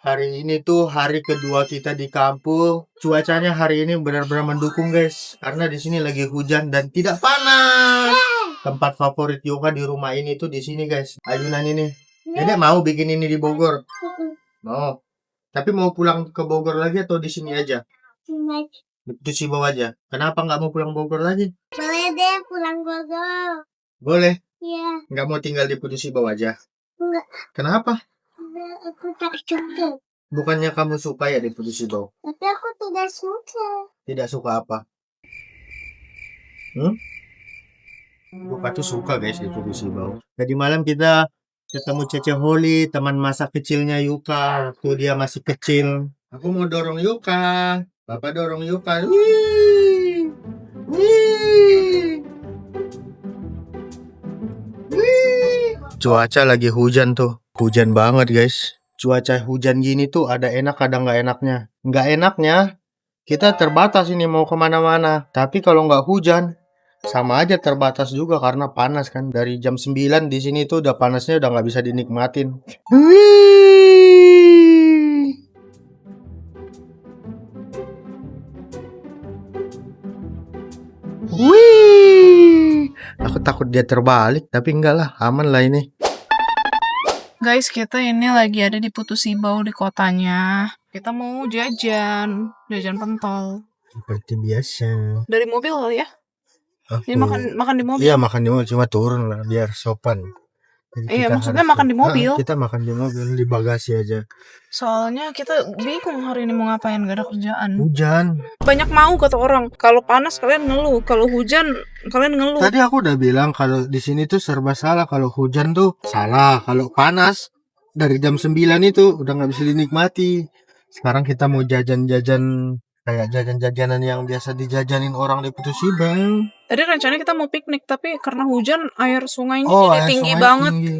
Hari ini tuh hari kedua kita di kampung. Cuacanya hari ini benar-benar mendukung, guys. Karena di sini lagi hujan dan tidak panas. Tempat favorit Yoga di rumah ini tuh di sini, guys. Ayunan ini. Dedek mau bikin ini di Bogor? Mau. Tapi mau pulang ke Bogor lagi atau di sini aja? Di Sibau aja. Kenapa nggak mau pulang Bogor lagi? Boleh deh pulang Bogor. Boleh. Iya. Nggak mau tinggal di Putus Sibau aja? Enggak. Kenapa? Aku tak suka. Bukannya kamu suka ya di Putus Sibau? Tapi aku tidak suka. Tidak suka apa? Buka tuh suka, guys, di Putus Sibau. Tadi malam kita ketemu Cece Holly, teman masa kecilnya Yuka waktu dia masih kecil. Aku mau dorong Yuka. Bapak dorong Yuka. Wih. Wih. Wih. Cuaca lagi hujan tuh. Hujan banget, guys. Cuaca hujan gini tuh ada enak ada nggak enaknya. Nggak enaknya kita terbatas ini mau kemana-mana. Tapi kalau nggak hujan sama aja terbatas juga karena panas kan. Dari jam 9 di sini tuh udah panasnya udah nggak bisa dinikmatin. Wih. Wih. Aku takut dia terbalik tapi enggak lah, aman lah ini. Guys, kita ini lagi ada di Putus Sibau di kotanya. Kita mau jajan pentol. Seperti biasa. Dari mobil kali ya? Ini makan di mobil. Iya, makan di mobil, cuma turun lah biar sopan. Jadi Iya, kita maksudnya harus- makan di mobil. Kita makan di mobil, di bagasi aja. Soalnya kita bingung hari ini mau ngapain, gak ada kerjaan. Hujan. Banyak mau kata orang. Kalau panas kalian ngeluh, kalau hujan kalian ngeluh. Tadi aku udah bilang kalau di sini tuh serba salah. Kalau hujan tuh salah. Kalau panas dari jam 9 itu udah nggak bisa dinikmati. Sekarang kita mau jajan-jajan kayak jajan-jajanan yang biasa dijajanin orang di Putus Sibau. Tadi rencananya kita mau piknik, tapi karena hujan air sungainya Oh, jadi air tinggi sungai banget. tinggi.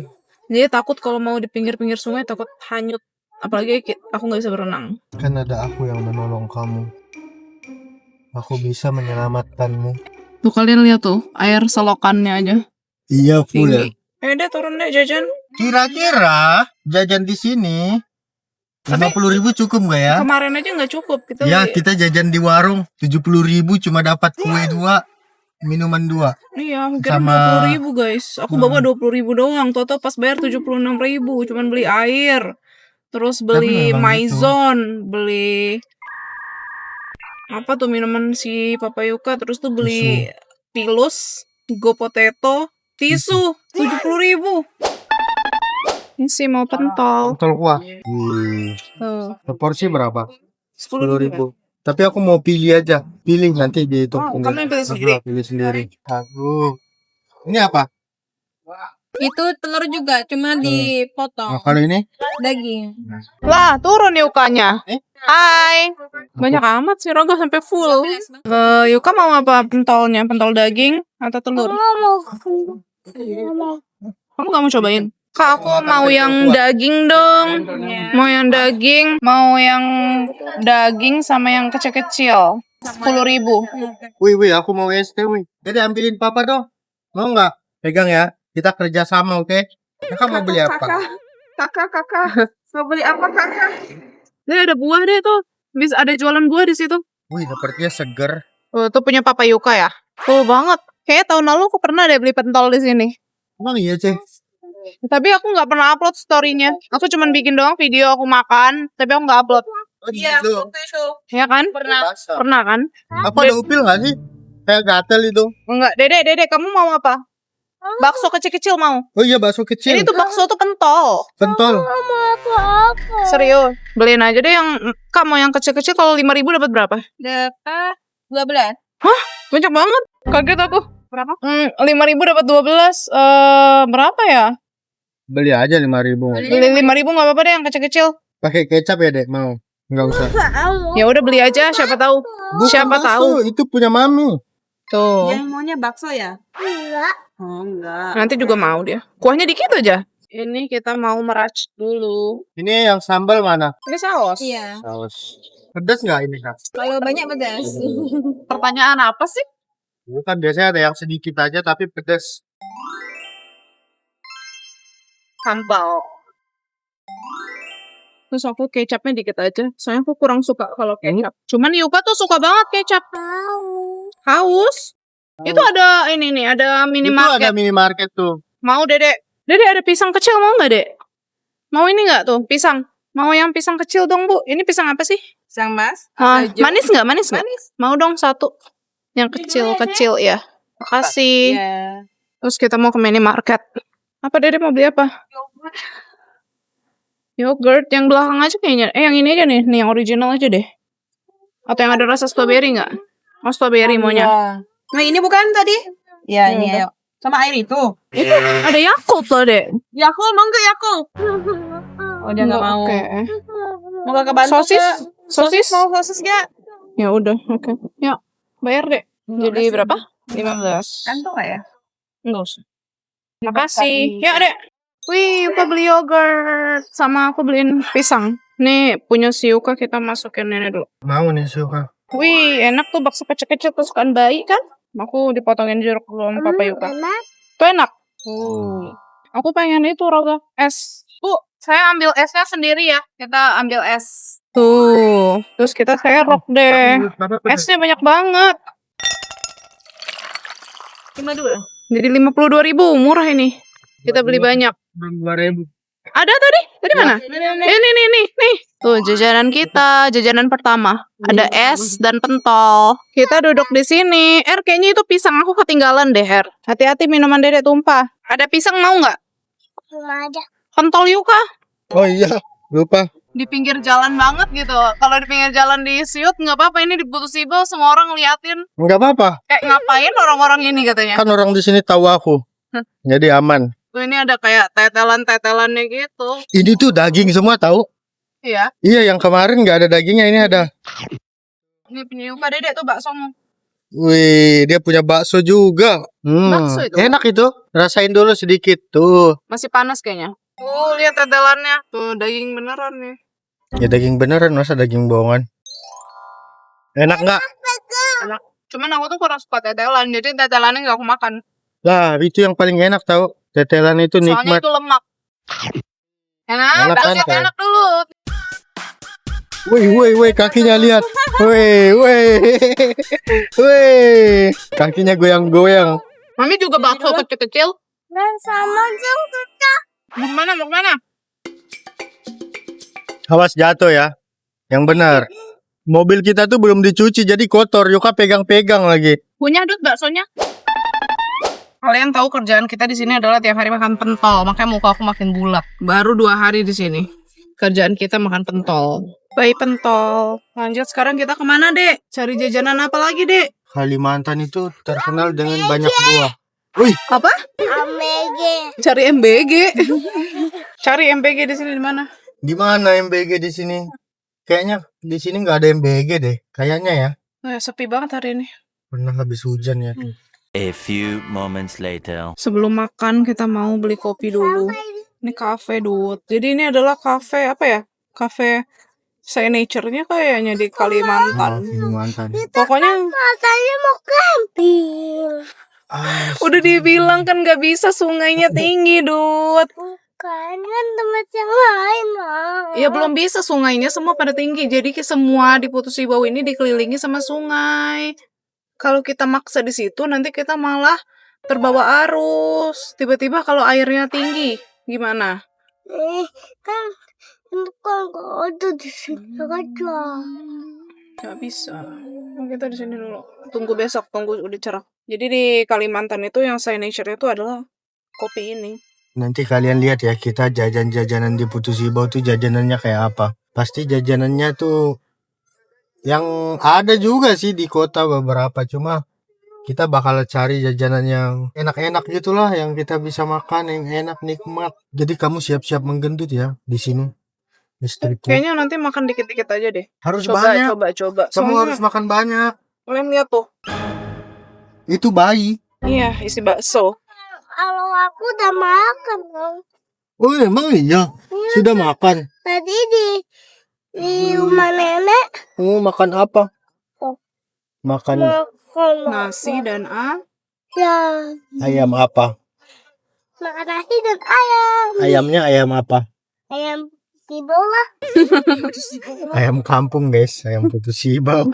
Jadi takut kalau mau di pinggir-pinggir sungai takut hanyut. Apalagi aku nggak bisa berenang. Kan ada aku yang menolong kamu. Aku bisa menyelamatkanmu. Tuh kalian lihat tuh air selokannya aja Iya, full ya. tinggi. Deh turun deh jajan. Kira-kira jajan di sini 50.000 cukup nggak ya? Kemarin aja nggak cukup kita. Ya, kita jajan di warung 70.000 cuma dapat kue 2, minuman 2. Iya, kira Sama- 20.000 guys. Aku bawa 20.000 doang. Toto pas bayar 76.000. Cuman beli air. Terus beli memang maizon, beli apa tuh minuman si Papa Yuka. Terus tuh beli pilus, go potato, tisu 70.000. Ini sih mau pentol. Pentol kuah. Tuh, Porsi berapa? 10.000. 10.000. Tapi aku mau pilih aja. Pilih nanti dihitung. Oh, kamu yang pilih sendiri? Pilih sendiri. Aku. Ini apa? Itu telur juga, cuma dipotong. Nah, kalau ini? Daging. Lah, turun Yukanya. Hai. Banyak amat sih Roga sampai full. Yuka mau apa pentolnya? Pentol daging atau telur? Kamu gak mau cobain? Kak, aku mau yang daging dong. Mau yang daging, mau yang daging sama yang kecil-kecil. 10.000. Wih, aku mau ST, wih. Jadi ambilin papa dong. Mau nggak? Pegang ya. Kita kerja sama, oke? Kakak mau beli apa? Kakak. Mau beli apa kakak? Deh, ada buah deh tuh. Bisa ada jualan buah di situ. Wih, sepertinya seger. Oh, itu punya Papa Yuka ya? Full banget. Kayaknya tahun lalu aku pernah deh beli pentol di sini. Emang iya, Ceh? Tapi aku nggak pernah upload story-nya. Aku cuman bikin doang video aku makan, tapi aku nggak upload. Oh, gitu. Iya kan? Pernah kan? Apa ada upil nggak sih? Kayak gatel itu. Enggak. Dede, kamu mau apa? Bakso kecil-kecil mau? Oh iya, bakso kecil. Ini tuh bakso tuh pentol. Pentol. Serius. Beliin aja deh yang kamu yang kecil-kecil. Kalau 5.000 dapat berapa? Dapat 12. Banyak banget. Kaget aku. Berapa? 5.000 dapat 12. Berapa ya? Beli aja 5.000. Beli 5.000 nggak apa-apa deh yang kecil-kecil. Pakai kecap ya, Dek? Mau? Nggak usah. Ya udah beli aja, siapa tahu. Bukan Siapa bakso, tahu. itu punya mami. Tuh. Yang maunya bakso ya? Enggak. Oh, enggak. Nanti juga mau dia. Kuahnya dikit aja. Ini kita mau meracik dulu. Ini yang sambal mana? Ini saus. Iya. Saus. Pedas nggak ini, Kak? Kalau banyak pedas. Pertanyaan apa sih? Bukan, biasanya ada yang sedikit aja tapi pedas. Sambal. Terus aku kecapnya dikit aja. Soalnya aku kurang suka kalau kecap. Cuman Yuka tuh suka banget kecap. Haus? Itu ada ini nih, ada Itu ada minimarket. minimarket tuh. Mau Dedek? Dedek ada pisang kecil mau nggak Dek? Mau ini nggak tuh pisang? Mau yang pisang kecil dong Bu. Ini pisang apa sih? Sang Mas. Manis nggak? Manis nggak? Manis. Mau dong satu. Yang kecil-kecil ya. Makasih. Iya. Terus kita mau ke minimarket. Apa Dede mau beli apa? Yogurt yang belakang aja kayaknya. Yang ini aja nih yang original aja deh. Atau yang ada rasa strawberry nggak? Oh strawberry maunya. Nah ini bukan tadi? Ya ini Iya, ayo. Sama air itu. Ada Yakult loh Dek. Yakult mau nggak Yakult? Oh dia nggak mau. Oke. Mau kakak bantu Sosis? nggak? Sosis? Mau sosis nggak? Ya udah, oke. Ya, bayar Dek. Jadi 15. berapa? 15. Kantor nggak ya? Enggak usah. Makasih. Ya Dek. Wih, Yuka beli yogurt. Sama aku beliin pisang. Nih, punya si Yuka kita masukin ini dulu. Mau nih suka. Wih, enak tuh bakso kecil-kecil kesukaan bayi kan? Aku dipotongin jeruk dulu sama Papa Yuka. Tuh enak. Aku pengen itu Roga. Es. Bu, saya ambil esnya sendiri ya. Kita ambil es. Tuh. Terus kita serok deh. Esnya banyak banget. 52. Jadi 52.000, murah ini. Kita beli banyak. 2.000. Ada tadi? Tadi mana? Nih. Tuh jajanan kita, jajanan pertama. Ada es dan pentol. Kita duduk di sini. Kayaknya itu pisang aku ketinggalan deh, Hati-hati minuman Dedek tumpah. Ada pisang mau nggak? Ada. Pentol Yuka. Oh iya, lupa. Di pinggir jalan banget gitu. Kalau di pinggir jalan di Siut nggak apa-apa, ini di Putusibel semua orang ngeliatin. Enggak apa-apa. Kayak ngapain orang-orang ini katanya. Kan orang di sini tahu aku. Jadi aman. Tuh ini ada kayak tetelan-tetelannya gitu. Ini tuh daging semua tahu? Iya. Iya, yang kemarin nggak ada dagingnya, ini ada. Ini punya Yuka Dedek tuh bakso. Wih, dia punya bakso juga. Bakso itu? Enak itu. Rasain dulu sedikit tuh. Masih panas kayaknya. Lihat tetelannya. Tuh daging beneran nih. Ya daging beneran, masa daging bohongan. Enak nggak? Enak. Cuman aku tuh kurang suka tetelan, jadi tetelannya nggak aku makan. Lah, itu yang paling enak tahu. Tetelan itu Soalnya nikmat. itu lemak. Enak Enak kan, siap Kak? enak dulu. Woi, kakinya lihat. Woi. Kakinya goyang-goyang. Mami juga bakso kecil-kecil. Dan sama juga. Mau kemana? Awas jatuh ya. Yang benar. Mobil kita tuh belum dicuci jadi kotor. Yuka pegang-pegang lagi. Punya Dut baksonya. Kalian tahu kerjaan kita di sini adalah tiap hari makan pentol, makanya muka aku makin bulat. Baru 2 hari di sini. Kerjaan kita makan pentol. Bayi pentol. Lanjut sekarang kita kemana, Dek? Cari jajanan apa lagi, Dek? Kalimantan itu terkenal dengan banyak buah. Wih, Apa? AMG. Cari MBG. Cari MBG di sini di mana? di mana MBG di sini? Kayaknya di sini nggak ada MBG deh. Kayaknya ya. Sepi banget hari ini. Pernah habis hujan ya. A few moments later. Sebelum makan kita mau beli kopi dulu. Ini cafe Dut. Jadi ini adalah cafe apa ya? Cafe signature-nya kayaknya di Kalimantan. Kalimantan. Pokoknya Katanya mau camping. udah dibilang kan gak bisa, sungainya tinggi Dut. Bukan kan tempat yang lain lah. Ya belum bisa, sungainya semua pada tinggi. Jadi semua di Putusibau ini dikelilingi sama sungai. Kalau kita maksa di situ nanti kita malah terbawa arus. Tiba-tiba kalau airnya tinggi gimana? Kan itu kan gak ada di sini aja. Gak bisa. Kita di sini dulu. Tunggu besok, tunggu udah cerah. Jadi di Kalimantan itu yang signature itu adalah kopi ini. Nanti kalian lihat ya, kita jajan-jajanan di Putusibau tuh jajanannya kayak apa. Pasti jajanannya tuh yang ada juga sih di kota beberapa, cuma kita bakal cari jajanan yang enak-enak gitulah, yang kita bisa makan, yang enak, nikmat. Jadi kamu siap-siap menggendut ya di sini. Istriku. Kayaknya nanti makan dikit-dikit aja deh. Harus Coba. banyak. Kamu Soalnya harus makan banyak. kalian lihat tuh. Itu bayi. Iya, isi bakso. Kalau aku udah makan Bang. Oh emang iya? Sudah makan? Tadi di rumah nenek Oh makan apa? Makan makan Nasi dan ya ayam apa? makan nasi dan ayam. Ayamnya ayam apa? Ayam sibau lah. Ayam kampung guys, ayam putus sibau.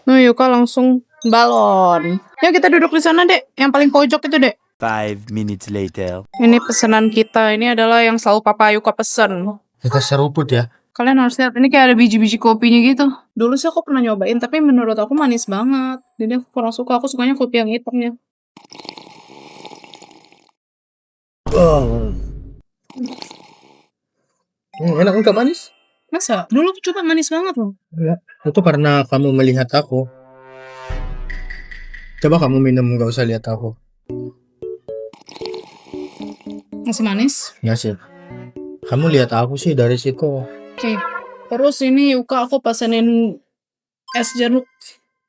Nah, Yuka langsung balon. Ya kita duduk di sana, Dek. Yang paling pojok itu, Dek. 5 minutes later. Ini pesanan kita. Ini adalah yang selalu Papa Yuka pesen. Kita seruput ya. Kalian harus lihat, ini kayak ada biji-biji kopinya gitu. Dulu sih aku pernah nyobain, tapi menurut aku manis banget. Jadi aku kurang suka, aku sukanya kopi yang hitamnya. Enak enggak manis? Masa? Dulu aku coba manis banget loh. Itu karena kamu melihat aku. Coba kamu minum, nggak usah lihat aku. Masih manis? Ya sih. Kamu lihat aku sih dari situ. Oke. Terus ini Yuka aku pesenin es jeruk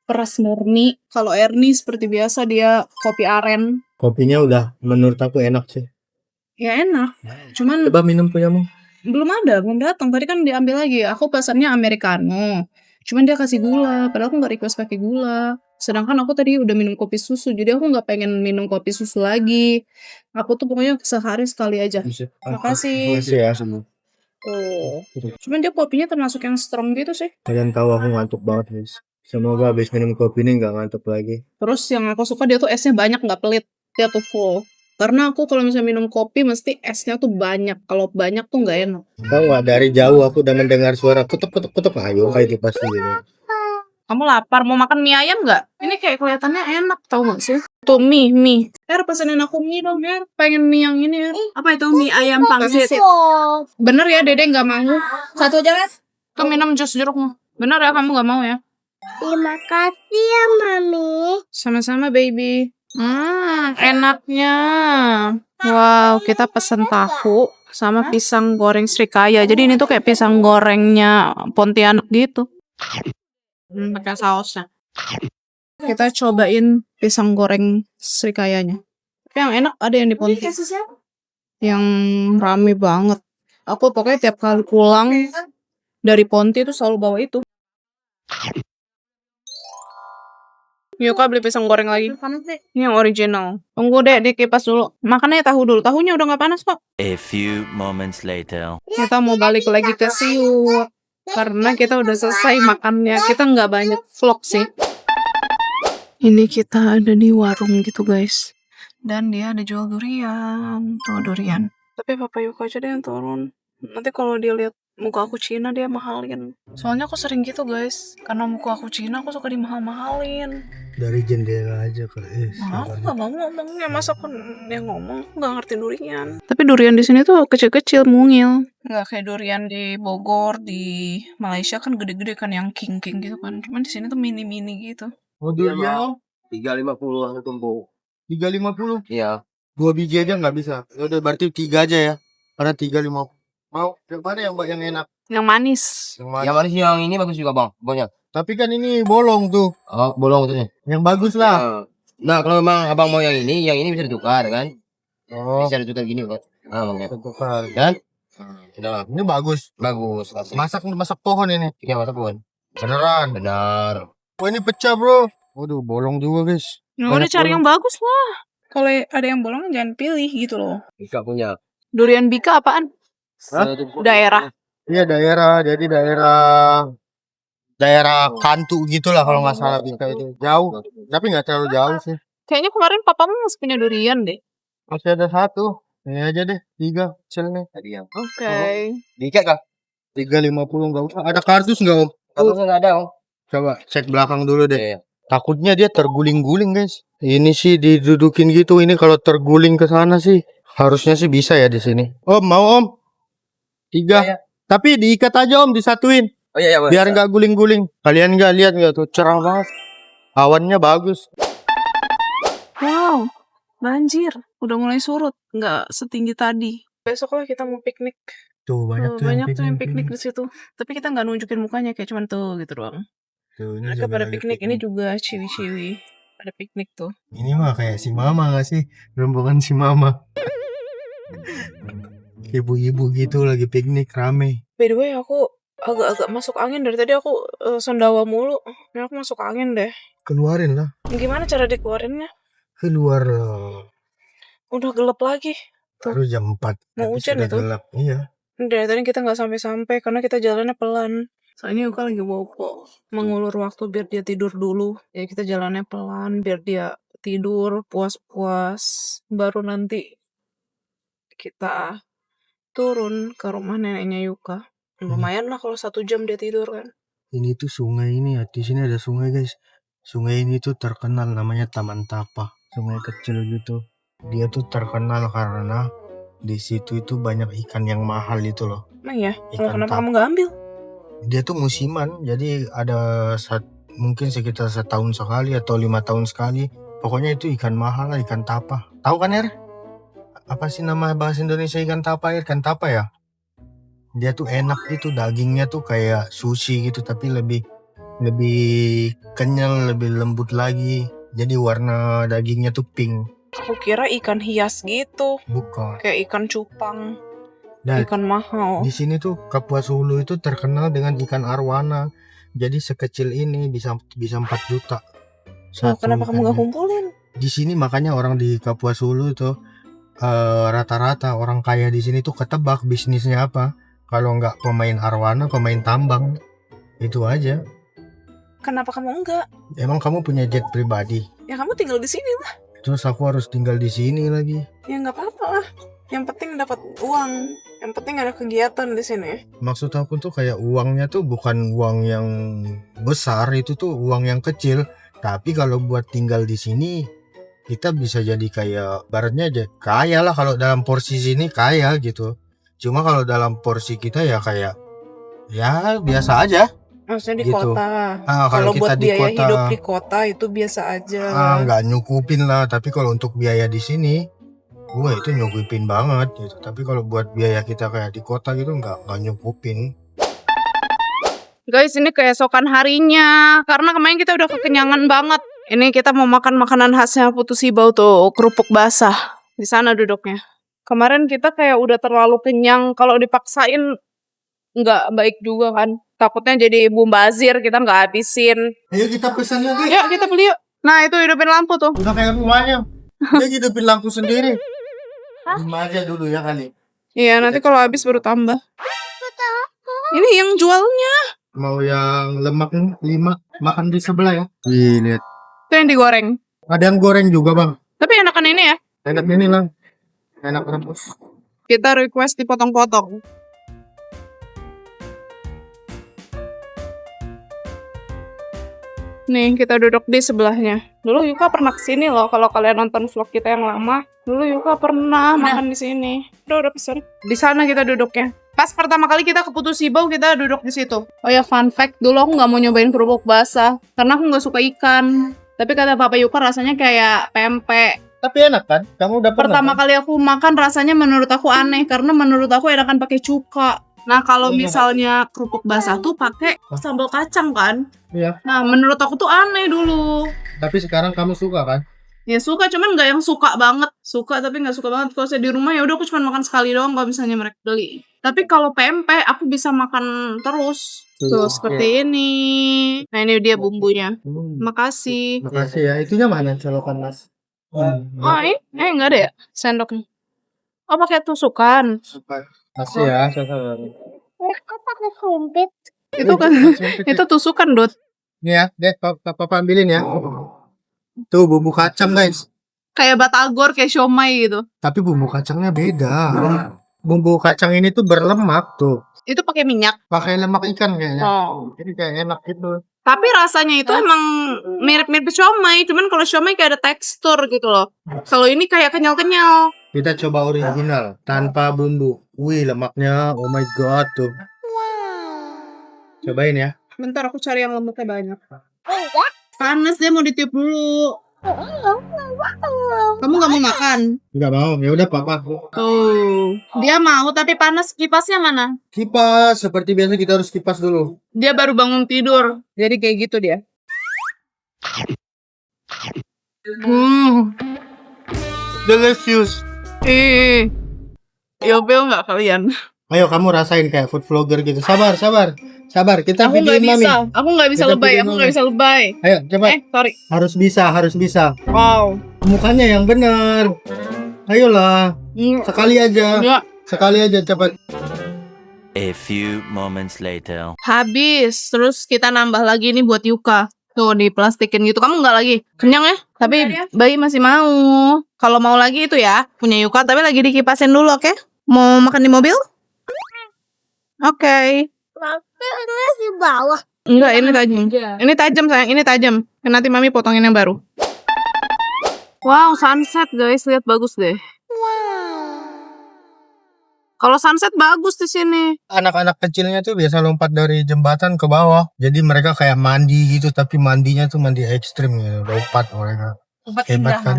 peras murni. Kalau Ernie seperti biasa dia kopi aren. Kopinya udah menurut aku enak sih. Ya enak. Cuman Coba minum punyamu. belum datang. Tadi kan diambil lagi. Aku pesannya americano. Cuman dia kasih gula. Padahal aku nggak request pakai gula. Sedangkan aku tadi udah minum kopi susu. Jadi aku nggak pengen minum kopi susu lagi. Aku tuh pokoknya sehari sekali aja. Makasih. Makasih ya semua. Oh. Cuman dia kopinya termasuk yang strong gitu sih. Kalian tahu aku ngantuk banget guys. Semoga habis minum kopi ini nggak ngantuk lagi. Terus yang aku suka dia tuh esnya banyak, nggak pelit. Dia tuh full. Karena aku kalau misalnya minum kopi mesti esnya tuh banyak. Kalau banyak tuh nggak enak. Tahu nggak, dari jauh aku udah mendengar suara kutuk. Ayo kayak itu pasti gitu. Kamu lapar, mau makan mie ayam nggak? Ini kayak kelihatannya enak, tau gak sih? Tuh mie. Pesenin aku mie dong, pengen mie yang ini, Apa itu mie ayam pangsit? So, Bener ya, Dede nggak mau. Satu aja, Tuh minum jus jerukmu. Bener ya, kamu nggak mau ya? terima kasih ya Mami. Sama-sama, baby. Enaknya. Wow, kita pesen tahu sama pisang goreng Srikaya. Jadi ini tuh kayak pisang gorengnya Pontianak gitu. Pakai sausnya. Kita cobain pisang goreng Srikayanya. Tapi yang enak ada yang di Ponti. Yang rame banget. Aku pokoknya tiap kali pulang dari Ponti tuh selalu bawa itu. Yuka beli pisang goreng lagi. Ini yang original. Tunggu deh, dikipas dulu. Makannya tahu dulu. Tahunya udah nggak panas kok. A few moments later. Kita mau balik lagi ke Siut. Karena kita udah selesai makannya. Kita nggak banyak vlog sih. Ini kita ada di warung gitu guys. Dan dia ada jual durian. Tuh durian. Tapi Papa Yuka aja deh yang turun. Nanti kalau dia lihat muka aku Cina dia mahalin. Soalnya aku sering gitu guys. Karena muka aku Cina aku suka dimahal-mahalin. Dari jendela aja kali. Nah, aku gak mau ngomongnya, masa pun dia ngomong, aku gak ngerti durian. Tapi durian di sini tuh kecil-kecil, mungil. Gak kayak durian di Bogor, di Malaysia kan gede-gede kan yang king-king gitu kan. Cuman di sini tuh mini-mini gitu. Oh durian 350 tumpuk. 350. Iya. 2 biji aja nggak bisa. Ya udah berarti 3 aja ya. Karena 350. Mau yang mana yang enak? Yang manis. Yang manis yang ini bagus juga bang, banyak. Tapi kan ini bolong tuh. Oh, bolong tuh nih. Yang bagus lah. Nah kalau memang abang mau yang ini bisa ditukar kan? Oh, Bisa ditukar gini kok. Ah bang ya. tukar. Dan udah Ini bagus. bagus. Masak pohon ini. Ya masa pun. Beneran. Benar. Oh ini pecah bro. Waduh bolong juga guys. Ya Banyak udah cari bolong. yang bagus lah. Kalau ada yang bolong jangan pilih gitu loh. Ika punya. Durian Bika apaan? Hah? Daerah. Iya daerah. Jadi daerah Kantu gitulah kalau nggak salah Bika itu. Jauh. Tapi nggak terlalu jauh sih. Kayaknya kemarin papamu masih punya durian deh. Masih ada 1. Ini aja deh. 3 kecil nih. Tadi yang. Oke. Diikat kah? 350 nggak usah. Ada kardus nggak om? Kalau nggak ada om. Coba cek belakang dulu deh. Iya. Takutnya dia terguling-guling guys. Ini sih didudukin gitu. Ini kalau terguling ke sana sih harusnya sih bisa ya di sini. Om mau om? 3. Iya. Tapi diikat aja om, disatuin. Oh iya bang. Biar nggak guling-guling. Kalian nggak lihat nggak tuh cerah banget. Awannya bagus. Wow, banjir. Udah mulai surut. Nggak setinggi tadi. Besok lah kita mau piknik. Tuh Banyak tuh yang piknik di situ. Tapi kita nggak nunjukin mukanya, kayak cuman tuh gitu doang. Tuh, ini Mereka juga pada lagi piknik. Ini juga ciwi-ciwi. Pada piknik tuh. Ini mah kayak si mama nggak sih? Rombongan si mama. Ibu-ibu gitu lagi piknik rame. By the way, aku agak-agak masuk angin. Dari tadi aku sendawa mulu. Ini aku masuk angin deh. Keluarin lah. Gimana cara dikeluarinnya? Keluar lah. Udah gelap lagi. itu. Baru jam 4. Mau tapi hujan sudah itu? gelap. Iya. Dari tadi kita nggak sampai-sampai karena kita jalannya pelan. Soalnya Yuka lagi bobo, mengulur waktu biar dia tidur dulu. Ya kita jalannya pelan biar dia tidur puas-puas. Baru nanti kita turun ke rumah neneknya Yuka. Lumayan lah kalau 1 jam dia tidur kan. Ini tuh sungai ini ya. Di sini ada sungai guys. Sungai ini tuh terkenal namanya Taman Tapa. Sungai kecil gitu. Dia tuh terkenal karena di situ itu banyak ikan yang mahal itu loh. Emang ya? Ikan Kenapa tapa. kamu nggak ambil? Dia tuh musiman. Jadi ada mungkin sekitar setahun sekali atau 5 tahun sekali. Pokoknya itu ikan mahal lah, ikan tapa. Tahu kan Er? Apa sih nama bahasa Indonesia ikan tapa? Ikan tapa ya? Dia tuh enak gitu, dagingnya tuh kayak sushi gitu, tapi lebih kenyal, lebih lembut lagi. Jadi warna dagingnya tuh pink. Aku kira ikan hias gitu, Bukan. kayak ikan cupang, Dan ikan mahal. di sini tuh Kapuas Hulu itu terkenal dengan ikan arwana. Jadi sekecil ini bisa 4 juta. Oh, Satu kenapa kamu nggak ikannya. kumpulin? Di sini makanya orang di Kapuas Hulu itu rata-rata orang kaya di sini tuh ketebak bisnisnya apa. Kalau nggak pemain arwana, pemain tambang. Itu aja. Kenapa kamu enggak? Emang kamu punya jet pribadi? Ya kamu tinggal di sini lah. Terus aku harus tinggal di sini lagi. Ya nggak apa-apa lah. Yang penting dapat uang. Yang penting ada kegiatan di sini. Maksud aku tuh kayak uangnya tuh bukan uang yang besar, itu tuh uang yang kecil. Tapi kalau buat tinggal di sini, kita bisa jadi kayak baratnya aja kaya lah, kalau dalam porsi sini kaya gitu. Cuma kalau dalam porsi kita ya kayak ya biasa aja. Maksudnya di Gitu. kota. Kalau Kalau kita buat di biaya kota, hidup di kota itu biasa aja. nggak nyukupin lah. Tapi kalau untuk biaya di sini, wah itu nyukupin banget gitu. Tapi kalau buat biaya kita kayak di kota gitu nggak nyukupin. Guys, ini keesokan harinya. Karena kemarin kita udah kekenyangan banget. Ini kita mau makan makanan khasnya Putu Sibau tuh, kerupuk basah. Di sana duduknya. Kemarin kita kayak udah terlalu kenyang. Kalau dipaksain nggak baik juga kan. Takutnya jadi mubazir, kita nggak habisin. Ayo kita pesan lagi. Yuk kita beli yuk. Nah itu hidupin lampu tuh. Udah kayak rumahnya. Dia hidupin lampu sendiri. Lima aja dulu ya kali. Iya nanti kalau habis baru tambah. Ini yang jualnya. Mau yang lemak 5 makan di sebelah ya. Ih, lihat. Itu yang digoreng. Ada yang goreng juga bang. Tapi enakan ini ya. Enak ini lah. Enak rebus. Kita request dipotong-potong. Nih, kita duduk di sebelahnya. Dulu Yuka pernah kesini loh, kalau kalian nonton vlog kita yang lama. Dulu Yuka pernah makan di sini. Udah pesan. Di sana kita duduknya. Pas pertama kali kita ke Putu Sibau, kita duduk di situ. Oh ya, fun fact, dulu aku nggak mau nyobain kerupuk basah. Karena aku nggak suka ikan. Tapi kata Papa Yuka rasanya kayak pempek. Tapi enak kan? Kamu udah pernah? Pertama kali aku makan rasanya menurut aku aneh. Karena menurut aku enakan pakai cuka. Nah, kalau misalnya kerupuk basah tuh pakai sambal kacang kan? Iya. Nah, menurut aku tuh aneh dulu. Tapi sekarang kamu suka kan? Ya suka, cuman nggak yang suka banget. Suka tapi nggak suka banget. Kalau saya di rumah ya udah aku cuma makan sekali doang kalau misalnya mereka beli. Tapi kalau pempek aku bisa makan terus. Tuh seperti ini. Nah ini dia bumbunya. Makasih. Makasih ya. Itunya mana colokan mas? Oh ini? Nggak ada ya sendoknya. Oh pakai tusukan. Makasih ya. Mereka pakai sumpit. Itu kan itu tusukan Dot. Ini ya, deh papa ambilin ya. Tuh bumbu kacang guys. Kayak batagor, kayak siomay gitu. Tapi bumbu kacangnya beda. Bumbu kacang ini tuh berlemak tuh. Itu pakai minyak. Pakai lemak ikan kayaknya. Oh. Jadi kayak enak gitu. Tapi rasanya itu emang mirip-mirip siomay, cuman kalau siomay kayak ada tekstur gitu loh. Kalau ini kayak kenyal-kenyal. Kita coba original tanpa bumbu. Wih lemaknya, oh my god tuh. Cobain ya. Bentar aku cari yang lemaknya banyak. Enggak. Panas dia mau ditiup dulu. Kamu gak mau makan? Enggak mau, ya udah papa. Tuh. Dia mau tapi panas, kipasnya mana? Kipas seperti biasa kita harus kipas dulu. Dia baru bangun tidur. Jadi kayak gitu dia. Delicious. Ilfil gak kalian? Ayo kamu rasain kayak food vlogger gitu. Sabar. Kita Aku gak videoin bisa. mami. Aku gak bisa Kita lebay. videoin Aku Mami. gak bisa lebay. Ayo coba. Sorry. Harus bisa. Wow. Mukanya yang bener. Ayolah. Sekali aja. Ya. Sekali aja cepat. A few moments later. Habis, terus kita nambah lagi nih buat Yuka. Tuh diplastikin gitu. Kamu nggak lagi? Kenyang ya? Tapi bayi masih mau. Kalau mau lagi itu ya, punya Yuka. Tapi lagi dikipasin dulu, oke? Mau makan di mobil? Oke. Tapi ini di bawah. Enggak, ini tajam. Ini tajam sayang, ini tajam. Nanti mami potongin yang baru. Wow, sunset guys, lihat bagus deh. Kalau sunset bagus di sini. Anak-anak kecilnya tuh biasa lompat dari jembatan ke bawah. Jadi mereka kayak mandi gitu, tapi mandinya tuh mandi ekstrim gitu. Lompat mereka. Hebat kan?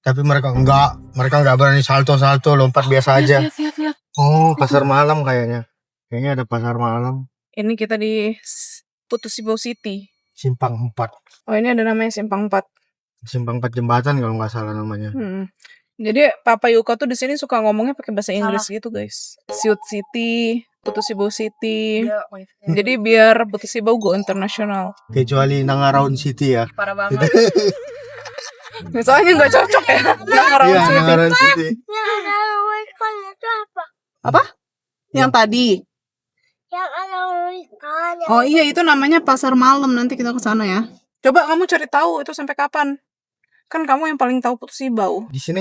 Tapi mereka enggak berani salto-salto, lompat biasa aja. Lihat. Oh, pasar malam kayaknya. Kayaknya ada pasar malam. Ini kita di Putusibo City. Simpang 4. Oh, ini ada namanya Simpang 4. Simpang 4 jembatan kalau nggak salah namanya. Jadi Papa Yuka tuh di sini suka ngomongnya pakai bahasa Inggris gitu, guys. Siut City, Putusibo City. Jadi biar Putusibo go internasional. Kecuali Nangaraun City ya. Parah banget. Misalnya nggak cocok ya. Nangaraun Iya, City. Nangaraun City. Yang ada ikan itu apa? Yang tadi. Yang ada ikan. Oh iya, itu namanya pasar malam. Nanti kita ke sana ya. Coba kamu cari tahu itu sampai kapan. Kan kamu yang paling tahu Putusibo. Di sini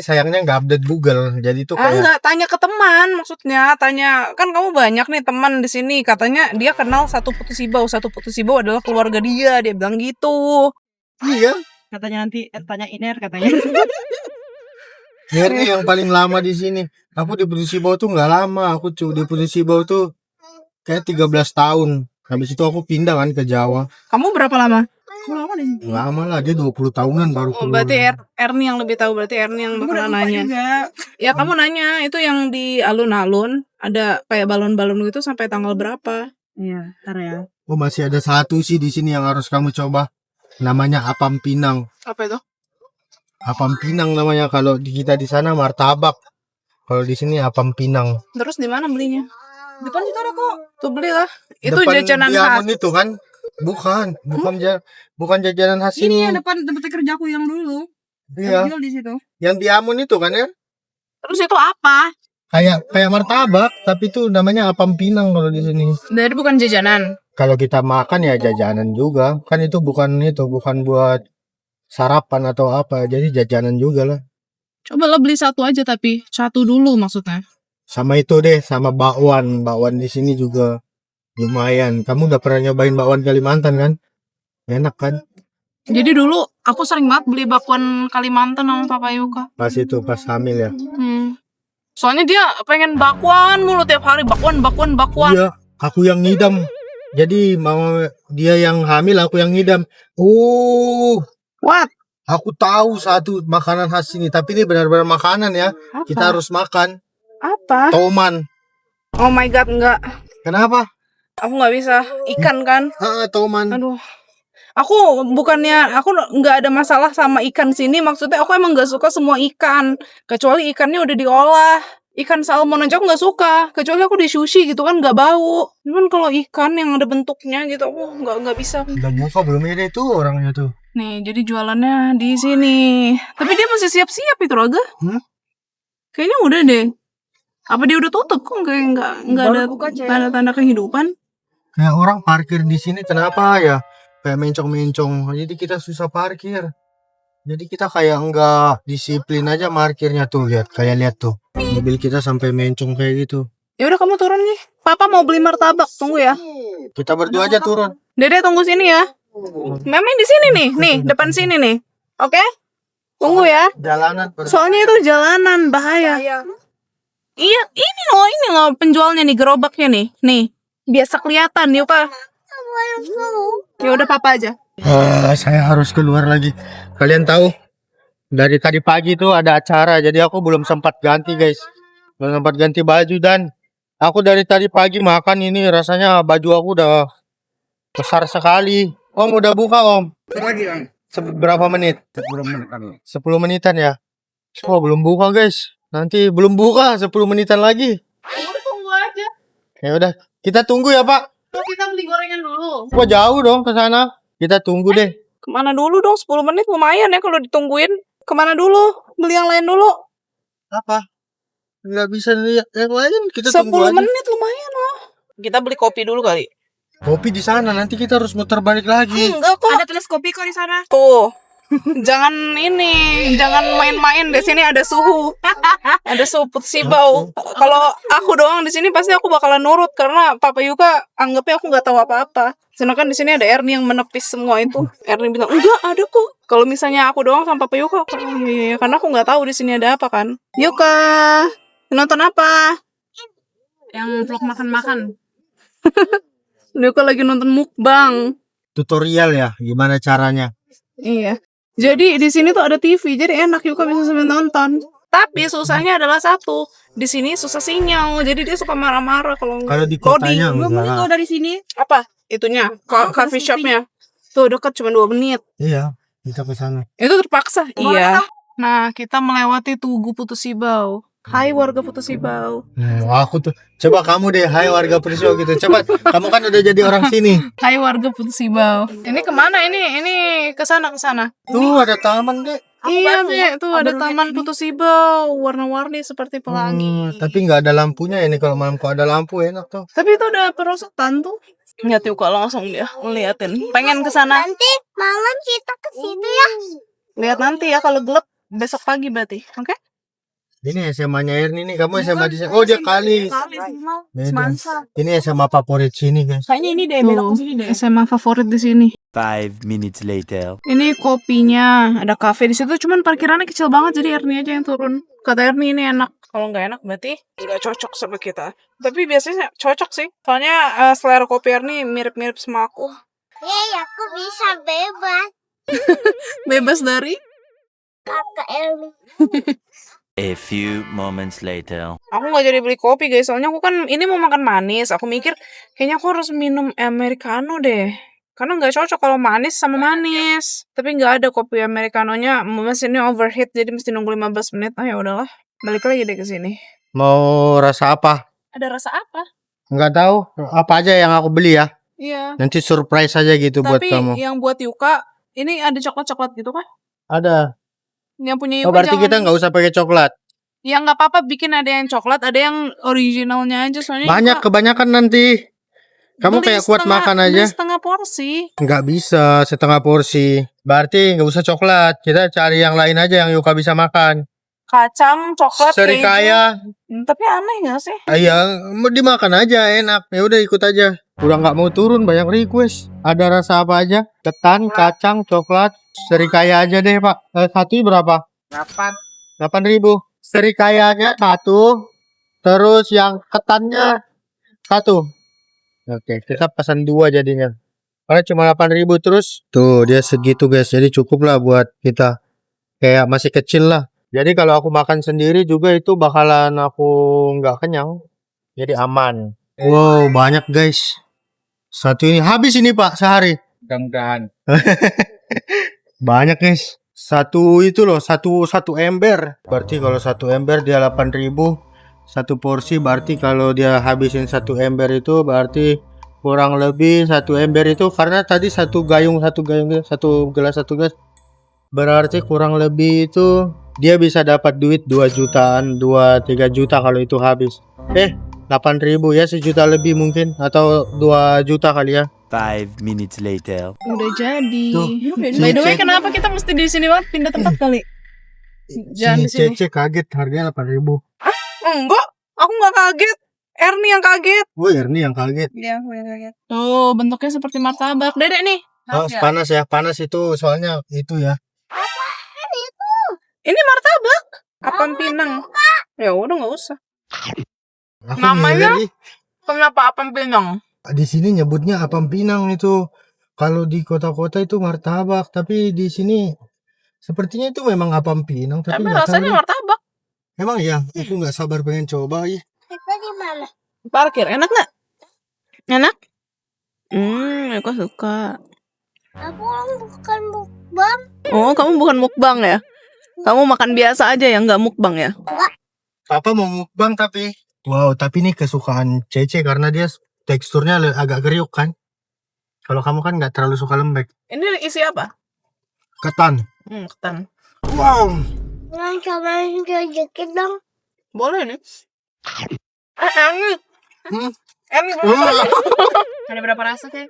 sayangnya nggak update Google. Jadi tuh kayak Enggak, tanya ke teman maksudnya. Tanya, kan kamu banyak nih teman di sini. Katanya dia kenal satu Putusibo adalah keluarga dia. Dia bilang gitu. iya. Katanya nanti tanya Iner katanya. Ini yang paling lama di sini. Aku di Putusibo tuh nggak lama. Aku di Putusibo tuh kayak 13 tahun. Habis itu aku pindah kan ke Jawa. Kamu berapa lama? Lama lah, dia 20 tahunan baru Oh, keluar. berarti Erni yang lebih tahu. Berarti Erni yang bakalan nanya. Ya kamu nanya, itu yang di alun-alun ada kayak balon-balon gitu sampai tanggal berapa? Iya, ntar ya. Oh, masih ada satu sih di sini yang harus kamu coba. Namanya Apam Pinang. Apa itu? Apam Pinang namanya. Kalau kita di sana martabak. Kalau di sini Apam Pinang. Terus di mana belinya? Depan situ ada kok. Tuh belilah. Itu Depan jajanan Diamond khas. itu kan? Bukan jajanan khas Ini ini. yang depan tempat kerjaku yang dulu. Iya. Jual di situ. Yang Diamond itu kan ya? Terus itu apa? Kayak martabak, tapi itu namanya Apam Pinang kalau di sini. Dari bukan jajanan. Kalau kita makan ya jajanan juga. Kan itu bukan buat sarapan atau apa. Jadi jajanan juga lah. Coba lo beli satu aja tapi satu dulu maksudnya. Sama itu deh, sama bakwan. Bakwan di sini juga lumayan. Kamu udah pernah nyobain bakwan Kalimantan kan? Enak kan? Jadi dulu aku sering banget beli bakwan Kalimantan sama Papa Yuka. Pas hamil ya. Soalnya dia pengen bakwan mulu tiap hari, bakwan. Iya, aku yang ngidam. Jadi mau dia yang hamil, aku yang ngidam. What? Aku tahu satu makanan khas sini, tapi ini benar-benar makanan ya. Apa? Kita harus makan. Apa? Toman. Oh my god, enggak. Kenapa? Aku nggak bisa. Ikan kan? Toman. Aduh. Aku nggak ada masalah sama ikan sini. Maksudnya aku emang nggak suka semua ikan. Kecuali ikannya udah diolah. Ikan salmon aja aku nggak suka. Kecuali aku di sushi gitu kan nggak bau. Cuman kalau ikan yang ada bentuknya gitu, aku nggak bisa. Udah buka belum ini tuh orangnya tuh. Nih, jadi jualannya di sini. Tapi dia masih siap-siap itu, Raga. Kayaknya udah deh. Apa dia udah tutup? Kok nggak ada tanda-tanda kehidupan? Kayak orang parkir di sini kenapa ya? Kayak mencong-mencong. Jadi kita susah parkir. Jadi kita kayak nggak disiplin aja parkirnya tuh. Lihat tuh. Mobil kita sampai mencong kayak gitu. Ya udah kamu turun nih. Papa mau beli martabak. Tunggu ya. Kita berdua aja turun. Dede tunggu sini ya. Mami di sini nih, depan sini nih. Oke? Tunggu ya. Jalanan. Soalnya itu jalanan bahaya. Iya, ini loh penjualnya nih, gerobaknya nih. Nih, biasa kelihatan yuk, Pak. Ya udah Papa aja. Saya harus keluar lagi. Kalian tahu? Dari tadi pagi tuh ada acara, jadi aku belum sempat ganti, guys. Belum sempat ganti baju dan aku dari tadi pagi makan ini rasanya baju aku udah besar sekali. Om udah buka, Om. Lagi kan? Berapa menit? 10 menit kan. 10 menitan ya. Oh, belum buka, guys. Nanti belum buka 10 menitan lagi. Udah tunggu aja. Ya udah, kita tunggu ya, Pak. Kita beli gorengan dulu. Wah, jauh dong ke sana. Kita tunggu deh. Kemana dulu dong? 10 menit lumayan ya kalau ditungguin. Kemana dulu? Beli yang lain dulu. Apa? Nggak bisa lihat yang lain, kita 10 tunggu aja. menit lumayan loh. Kita beli kopi dulu kali. Kopi di sana, nanti kita harus muter balik lagi. Enggak kok. Ada tulis kopi kok di sana. Tuh. Jangan main-main di sini ada suhu. Ada suhu Putsibau. Kalau aku doang di sini pasti aku bakalan nurut karena Papa Yuka anggapnya aku nggak tahu apa-apa. Sedangkan di sini ada Ernie yang menepis semua itu. Ernie bilang, "Enggak, ada kok." Kalau misalnya aku doang sama Papa Yuka, oh, iya, karena aku nggak tahu di sini ada apa kan. Yuka, nonton apa? Yang vlog makan-makan. Yuka lagi nonton mukbang. Tutorial ya, gimana caranya? Iya. Jadi di sini tuh ada TV, jadi enak Yuka bisa sambil nonton. Tapi susahnya adalah satu, di sini susah sinyal, jadi dia suka marah-marah kalau Kalau di loading. kotanya 2 menit enggak. kalau dari sini. Apa? Itunya, coffee shopnya. Tuh dekat cuma 2 menit. Iya, kita ke sana. Itu terpaksa. Iya. Nah, kita melewati Tugu Putusibau. Hai warga Putusibau. Aku tuh, coba kamu deh, hai warga Prisio gitu. Cepat, kamu kan udah jadi orang sini. Hai warga Putusibau. Ini kemana ini? Ini ke sana. Tuh ada taman deh. Iya, Dek. Tuh ada Taman Putusibau. Warna-warni seperti pelangi. Tapi nggak ada lampunya ini, kalau malam kok ada lampu enak tuh. Tapi itu udah perosotan tuh. Lihat Yuka langsung dia ngeliatin. Pengen ke sana. Nanti malam kita ke situ ya. Lihat nanti ya kalau gelap besok pagi berarti. Oke? Ini SMA-nya Erni nih, kamu SMA di sini. Oh dia Kalis. Beda. Ini SMA favorit sini guys. Kayaknya ini deh, belok ke sini deh. SMA favorit di sini. 5 minutes later. Ini kopinya, ada kafe di situ. Cuman parkirannya kecil banget, jadi Erni aja yang turun. Kata Erni ini enak. Kalau nggak enak berarti nggak cocok sama kita. Tapi biasanya cocok sih. Soalnya selera kopi Erni mirip-mirip sama aku. Yeay, aku bisa bebas. Bebas dari? Kakak Elmi. A few moments later. Aku nggak jadi beli kopi guys, soalnya aku kan ini mau makan manis. Aku mikir kayaknya aku harus minum americano deh. Karena nggak cocok kalau manis sama manis. Tapi nggak ada kopi americanonya. Mesinnya overheat jadi mesti nunggu 15 menit. Ah ya udahlah. Balik lagi deh ke sini. Mau rasa apa? Ada rasa apa? Nggak tahu. Apa aja yang aku beli ya. Iya. Nanti surprise aja gitu buat Tapi kamu. yang buat Yuka, ini ada coklat-coklat gitu kan? Ada. Yang punya Oh Yuka berarti jangan... kita nggak usah pakai coklat. Ya nggak apa-apa bikin ada yang coklat, ada yang originalnya aja. Soalnya Banyak Yuka kebanyakan nanti. Kamu beli kayak kuat setengah- makan beli aja. setengah porsi. Nggak bisa setengah porsi. Berarti nggak usah coklat. Kita cari yang lain aja yang Yuka bisa makan. Kacang, coklat, Serikaya. Tapi aneh gak sih? Iya, mau dimakan aja enak. Ya udah ikut aja. Udah nggak mau turun, banyak request. Ada rasa apa aja? Ketan, kacang, coklat, serikaya aja deh pak. Satu berapa? 8.000. Serikayanya 1. Terus yang ketannya 1. Oke, kita pesan 2 jadinya. Karena cuma 8.000 terus. Tuh dia segitu guys. Jadi cukup lah buat kita. Kayak masih kecil lah. Jadi kalau aku makan sendiri juga itu bakalan aku nggak kenyang. Jadi aman. Wow, banyak guys. Satu ini habis ini pak sehari. Mudah-mudahan. Banyak guys. Satu itu loh, satu ember. Berarti kalau 1 ember dia 8.000. Satu porsi berarti kalau dia habisin 1 ember itu berarti kurang lebih 1 ember itu karena tadi satu gelas. Berarti kurang lebih itu dia bisa dapat duit 2 jutaan, 2-3 juta kalau itu habis. 8.000 ya, 1 juta lebih mungkin atau 2 juta kali ya. 5 minutes later. Udah jadi. Tuh. By the way, kenapa kita mesti di sini banget? Pindah tempat kali. Jangan di sini. Cece kaget harganya 8.000. Enggak, aku nggak kaget. Ernie yang kaget. Wah, Ernie yang kaget. Iya, aku yang kaget. Tuh, bentuknya seperti martabak. Dedek nih. Oh, panas ya, panas itu soalnya itu ya. Ini martabak. Apam Pinang. Ya udah nggak usah. Aku Namanya? ngiler nih. Kenapa Apam Pinang? Di sini nyebutnya apam pinang itu. Kalau di kota-kota itu martabak, tapi di sini sepertinya itu memang apam pinang, tapi Tapi nggak tahu rasanya nih. martabak. Emang ya, aku nggak sabar pengen coba ya. Kita di mana? Parkir enak nggak? Enak? Aku suka. Aku bukan mukbang. Oh, kamu bukan mukbang ya? Kamu makan biasa aja ya, nggak mukbang ya? Papa mau mukbang tapi. Wow, tapi ini kesukaan Cece karena dia teksturnya agak kriuk kan. Kalau kamu kan nggak terlalu suka lembek. Ini isi apa? Ketan. Ketan. Wow, Yang cobain sedikit dong. Boleh nih. Enak. Hmm. Enak. Ada berapa rasa sih?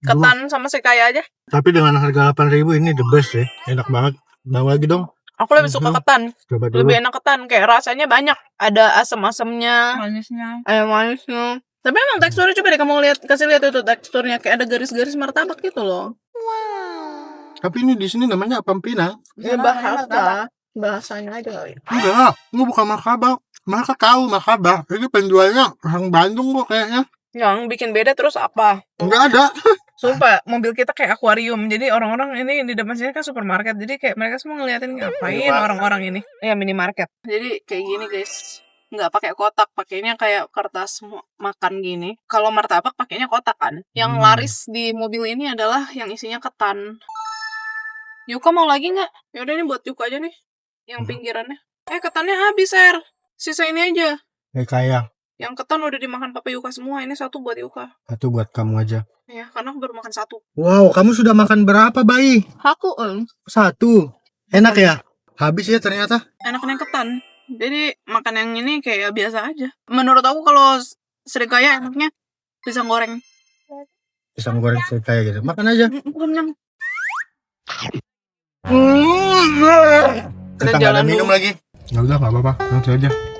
Ketan sama sekaya aja. Tapi dengan harga 8.000 ini the best ya. Enak banget. Mau lagi dong. Aku lebih suka ketan. Coba dulu. Lebih enak ketan. Kayak rasanya banyak. Ada asam-asamnya. Manisnya. Ada manisnya. Tapi emang teksturnya coba deh kamu kasih lihat itu teksturnya kayak ada garis-garis martabak gitu loh. Tapi ini di sini namanya apa pinang? Ya bahasanya aja kali. Enggak, ini bukan martabak. Mereka tahu martabak. Ini penjualnya orang Bandung kok kayaknya. Yang bikin beda terus apa? Enggak ada. Sumpah, mobil kita kayak akuarium. Jadi orang-orang ini di depan sini kan supermarket. Jadi kayak mereka semua ngeliatin ngapain orang-orang ini. Ya minimarket. Jadi kayak gini guys. Nggak pakai kotak, pakainya kayak kertas makan gini. Kalau martabak pakainya kotak kan. Yang laris di mobil ini adalah yang isinya ketan. Yuka mau lagi nggak? Yaudah ini buat Yuka aja nih. Yang pinggirannya. Ketannya habis, Sisa ini aja. Kayak Yang ketan udah dimakan Papa Yuka semua. Ini satu buat Yuka. satu buat kamu aja. Ya, karena aku baru makan satu. Wow, kamu sudah makan berapa, Bayi? Aku, Satu. Enak ya? Habis ya ternyata. enak yang ketan. Jadi makan yang ini kayak biasa aja. Menurut aku kalau serikaya enaknya pisang goreng. Pisang goreng kayak gitu. Makan aja. Kenyang. Kita nggak ada jalan minum dulu. lagi. Ya udah, nggak apa-apa. Nanti aja.